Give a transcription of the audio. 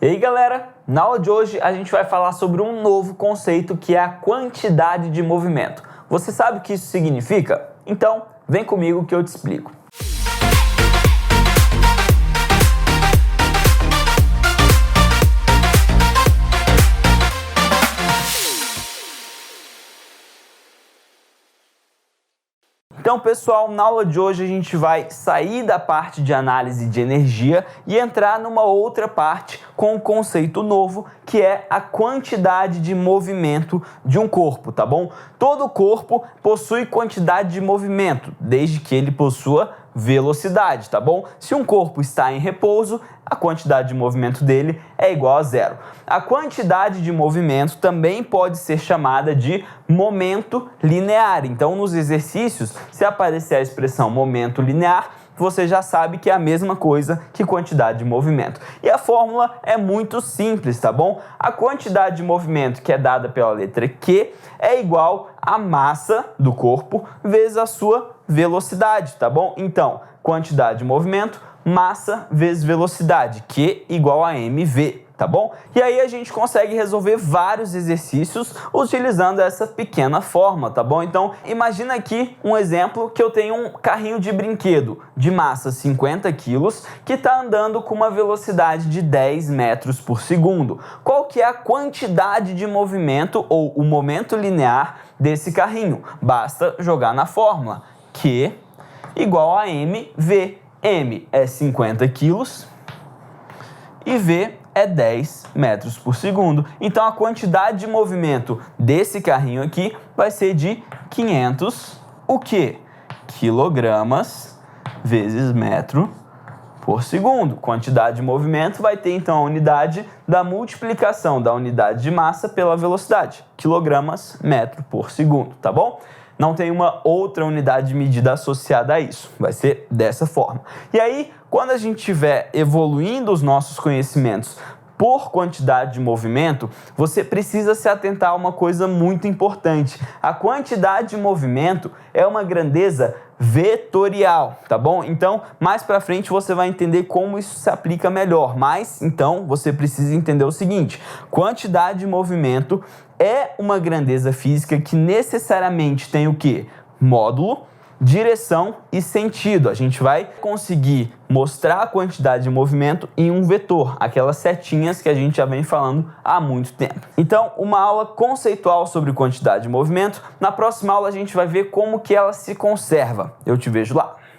E aí galera, na aula de hoje a gente vai falar sobre um novo conceito que é a quantidade de movimento. Você sabe o que isso significa? Então vem comigo que eu te explico. Então, pessoal, na aula de hoje a gente vai sair da parte de análise de energia e entrar numa outra parte com um conceito novo, que é a quantidade de movimento de um corpo, tá bom? Todo corpo possui quantidade de movimento, desde que ele possua velocidade, tá bom? Se um corpo está em repouso, a quantidade de movimento dele é igual a zero. A quantidade de movimento também pode ser chamada de momento linear. Então, nos exercícios, se aparecer a expressão momento linear, você já sabe que é a mesma coisa que quantidade de movimento. E a fórmula é muito simples, tá bom? A quantidade de movimento que é dada pela letra Q é igual à massa do corpo vezes a sua velocidade, tá bom? Então, quantidade de movimento, massa vezes velocidade, Q igual a mv, tá bom? E aí a gente consegue resolver vários exercícios utilizando essa pequena forma, tá bom? Então, imagina aqui um exemplo que eu tenho um carrinho de brinquedo de massa 50 quilos que está andando com uma velocidade de 10 metros por segundo. Qual que é a quantidade de movimento ou o momento linear desse carrinho? Basta jogar na fórmula Q igual a mv. M é 50 quilos e V é 10 metros por segundo. Então, a quantidade de movimento desse carrinho aqui vai ser de 500, o quê? Quilogramas vezes metro por segundo. Quantidade de movimento vai ter, então, a unidade da multiplicação da unidade de massa pela velocidade. Quilogramas metro por segundo, tá bom? Não tem uma outra unidade de medida associada a isso. Vai ser dessa forma. E aí, quando a gente estiver evoluindo os nossos conhecimentos por quantidade de movimento, você precisa se atentar a uma coisa muito importante. A quantidade de movimento é uma grandeza vetorial, tá bom? Então, mais pra frente você vai entender como isso se aplica melhor. Mas, então, você precisa entender o seguinte: quantidade de movimento é uma grandeza física que necessariamente tem o quê? Módulo, direção e sentido. A gente vai conseguir mostrar a quantidade de movimento em um vetor, aquelas setinhas que a gente já vem falando há muito tempo. Então, uma aula conceitual sobre quantidade de movimento. Na próxima aula a gente vai ver como que ela se conserva. Eu te vejo lá.